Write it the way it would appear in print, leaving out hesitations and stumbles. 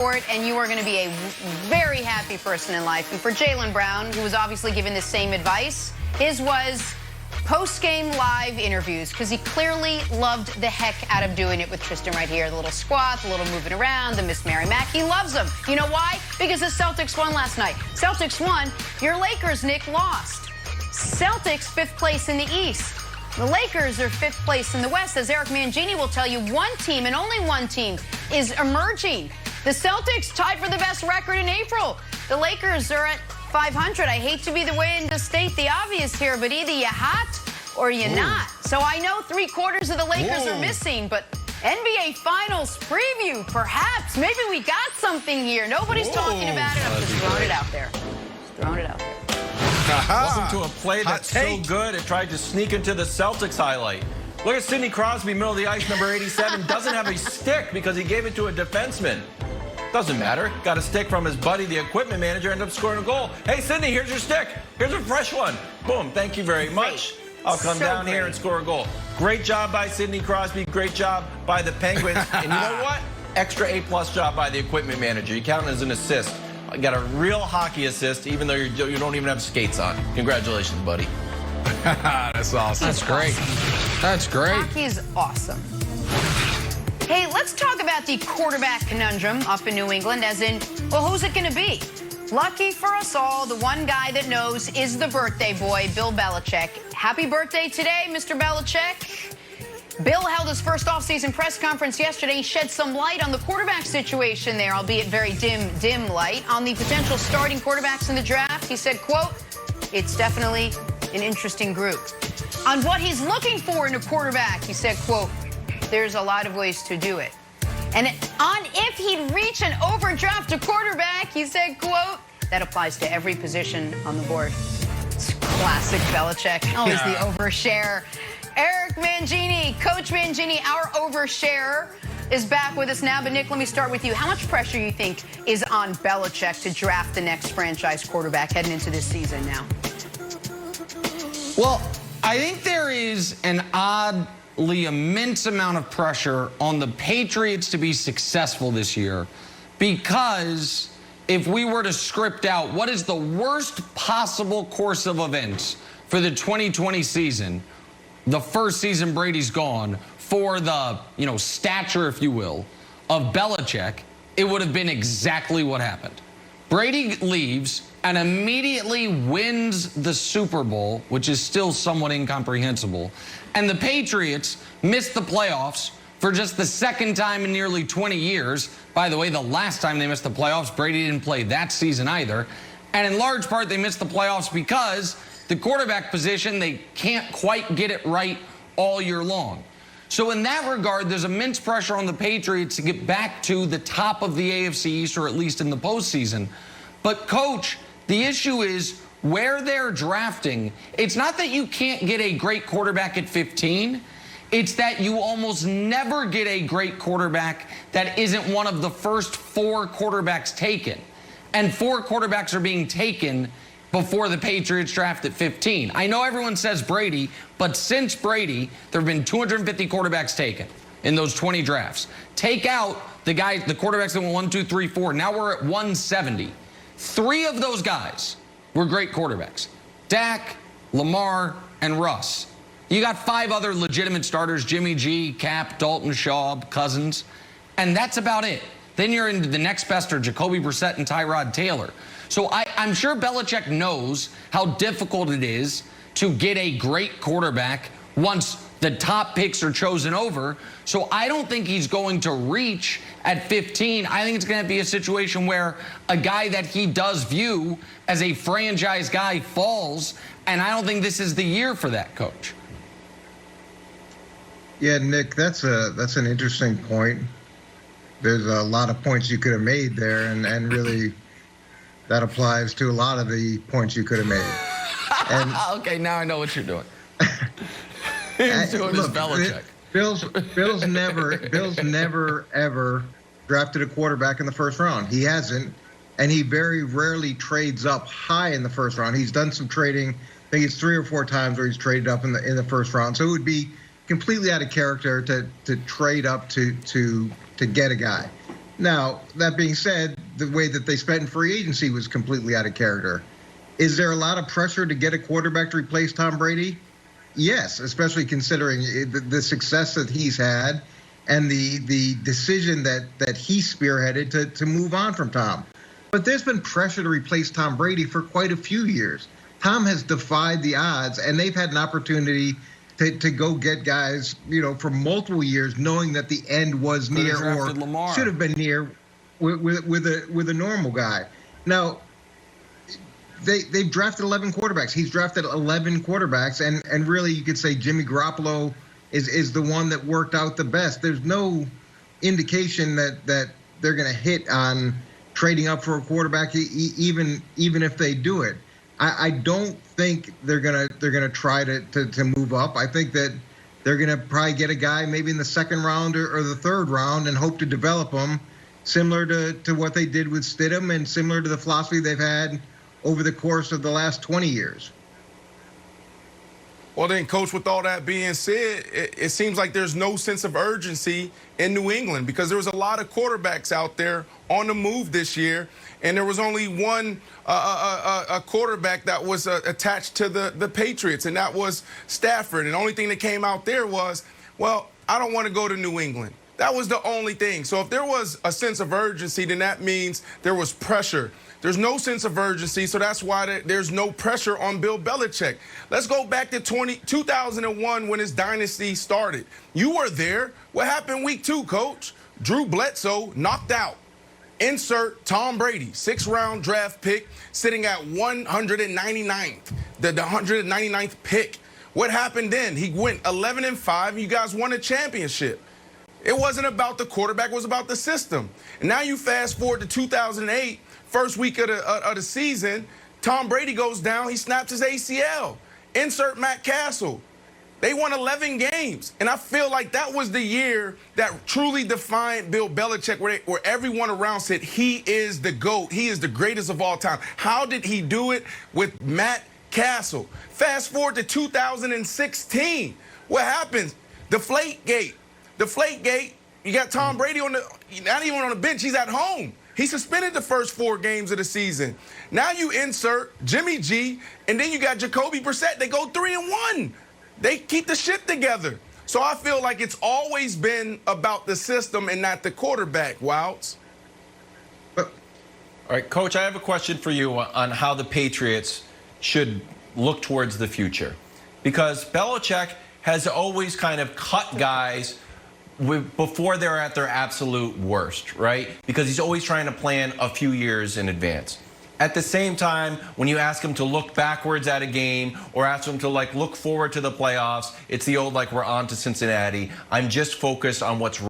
And you are going to be a very happy person in life. And for Jaylen Brown, who was obviously given the same advice, his was post-game live interviews, because he clearly loved the heck out of doing it with Tristan right here. The little squat, the little moving around, the Miss Mary Mac. He loves them. You know why? Because the Celtics won last night. Celtics won. Your Lakers, Nick, lost. Celtics, 5th place in the East. The Lakers are 5th place in the West. As Eric Mangini will tell you, one team and only one team is emerging. The Celtics tied for the best record in April. The Lakers are at 500. I hate to be the way to state the obvious here, but either you're hot or you're not. So I know 3/4 of the Lakers are missing, but NBA Finals preview, perhaps. Maybe we got something here. Nobody's talking about it. I'm just throwing it out there. Just throwing it out there. Welcome to a play that's so good it tried to sneak into the Celtics highlight. Look at Sidney Crosby, middle of the ice, number 87, doesn't have a stick because he gave it to a defenseman. Doesn't matter. Got a stick from his buddy, the equipment manager, ended up scoring a goal. Hey, Sidney, here's your stick. Here's a fresh one. Boom. Thank you very much. I'll come down here and score a goal. Great job by Sidney Crosby. Great job by the Penguins. And you know what? Extra A+ job by the equipment manager. You count it as an assist. Got a real hockey assist, even though you don't even have skates on. Congratulations, buddy. That's awesome. That's great. That's great. Hockey is awesome. Hey, let's talk about the quarterback conundrum up in New England, as in, well, who's it going to be? Lucky for us all, the one guy that knows is the birthday boy, Bill Belichick. Happy birthday today, Mr. Belichick. Bill held his first offseason press conference yesterday. He shed some light on the quarterback situation there, albeit very dim light, on the potential starting quarterbacks in the draft. He said, quote, "It's definitely an interesting group." On what he's looking for in a quarterback, he said, quote, "There's a lot of ways to do it." And on if he'd reach an overdraft a quarterback, he said, quote, "That applies to every position on the board." It's classic Belichick. Always the overshare. Eric Mangini, Coach Mangini, our oversharer, is back with us now. But, Nick, let me start with you. How much pressure you think is on Belichick to draft the next franchise quarterback heading into this season now? Well, I think there is an oddly immense amount of pressure on the Patriots to be successful this year, because if we were to script out what is the worst possible course of events for the 2020 season, the first season Brady's gone, for the, stature, if you will, of Belichick, it would have been exactly what happened. Brady leaves and immediately wins the Super Bowl, which is still somewhat incomprehensible. And the Patriots missed the playoffs for just the second time in nearly 20 years. By the way, the last time they missed the playoffs, Brady didn't play that season either. And in large part, they missed the playoffs because the quarterback position, they can't quite get it right all year long. So in that regard, there's immense pressure on the Patriots to get back to the top of the AFC East, or at least in the postseason. But, Coach, the issue is where they're drafting. It's not that you can't get a great quarterback at 15. It's that you almost never get a great quarterback that isn't one of the first 4 quarterbacks taken. And 4 quarterbacks are being taken before the Patriots draft at 15. I know everyone says Brady, but since Brady, there have been 250 quarterbacks taken in those 20 drafts. Take out the quarterbacks that went 1, 2, 3, 4. Now we're at 170. 3 of those guys were great quarterbacks: Dak, Lamar, and Russ. You got 5 other legitimate starters: Jimmy G, Cap, Dalton, Schaub, Cousins, and that's about it. Then you're into the next best are Jacoby Brissett and Tyrod Taylor. So I'm sure Belichick knows how difficult it is to get a great quarterback once the top picks are chosen over. So I don't think he's going to reach at 15. I think it's going to be a situation where a guy that he does view as a franchise guy falls, and I don't think this is the year for that, Coach. Yeah, Nick, that's an interesting point. There's a lot of points you could have made there, and really that applies to a lot of the points you could have made. And okay, now I know what you're doing. He's doing his Belichick. Bill's never ever drafted a quarterback in the first round. He hasn't, and he very rarely trades up high in the first round. He's done some trading. I think it's 3 or 4 times where he's traded up in the first round. So it would be completely out of character to trade up to get a guy. Now, that being said, the way that they spent in free agency was completely out of character. Is there a lot of pressure to get a quarterback to replace Tom Brady? Yes, especially considering the success that he's had and the decision that he spearheaded to move on from Tom. But there's been pressure to replace Tom Brady for quite a few years. Tom has defied the odds, and they've had an opportunity to go get guys, for multiple years, knowing that the end was near or should have been near with a normal guy. Now, they've drafted 11 quarterbacks. He's drafted 11 quarterbacks, and really you could say Jimmy Garoppolo is the one that worked out the best. There's no indication that they're going to hit on trading up for a quarterback, even if they do it. I don't think they're gonna try to move up. I think that they're gonna probably get a guy maybe in the second round or the third round and hope to develop him, similar to what they did with Stidham and similar to the philosophy they've had over the course of the last 20 years. Well, then, Coach, with all that being said, it seems like there's no sense of urgency in New England because there was a lot of quarterbacks out there on the move this year, and there was only one a quarterback that was attached to the Patriots, and that was Stafford. And the only thing that came out there was, well, I don't want to go to New England. That was the only thing. So if there was a sense of urgency, then that means there was pressure. There's no sense of urgency, so that's why there's no pressure on Bill Belichick. Let's go back to 2001 when his dynasty started. You were there. What happened week 2, Coach? Drew Bledsoe knocked out. Insert Tom Brady, 6th-round draft pick, sitting at 199th, the 199th pick. What happened then? He went 11-5. You guys won a championship. It wasn't about the quarterback. It was about the system. And now you fast forward to 2008, first week of the season, Tom Brady goes down. He snaps his ACL. Insert Matt Castle. They won 11 games. And I feel like that was the year that truly defined Bill Belichick, where everyone around said he is the GOAT. He is the greatest of all time. How did he do it with Matt Castle? Fast forward to 2016. What happens? Deflategate. Deflategate. You got Tom Brady not even on the bench. He's at home. He suspended the first 4 games of the season. Now you insert Jimmy G, and then you got Jacoby Brissett. They go 3-1. They keep the shit together. So I feel like it's always been about the system and not the quarterback, Wilds. All right, Coach, I have a question for you on how the Patriots should look towards the future. Because Belichick has always kind of cut guys before they're at their absolute worst, right? Because he's always trying to plan a few years in advance. At the same time, when you ask him to look backwards at a game or ask him to look forward to the playoffs, it's the old we're on to Cincinnati. I'm just focused on what's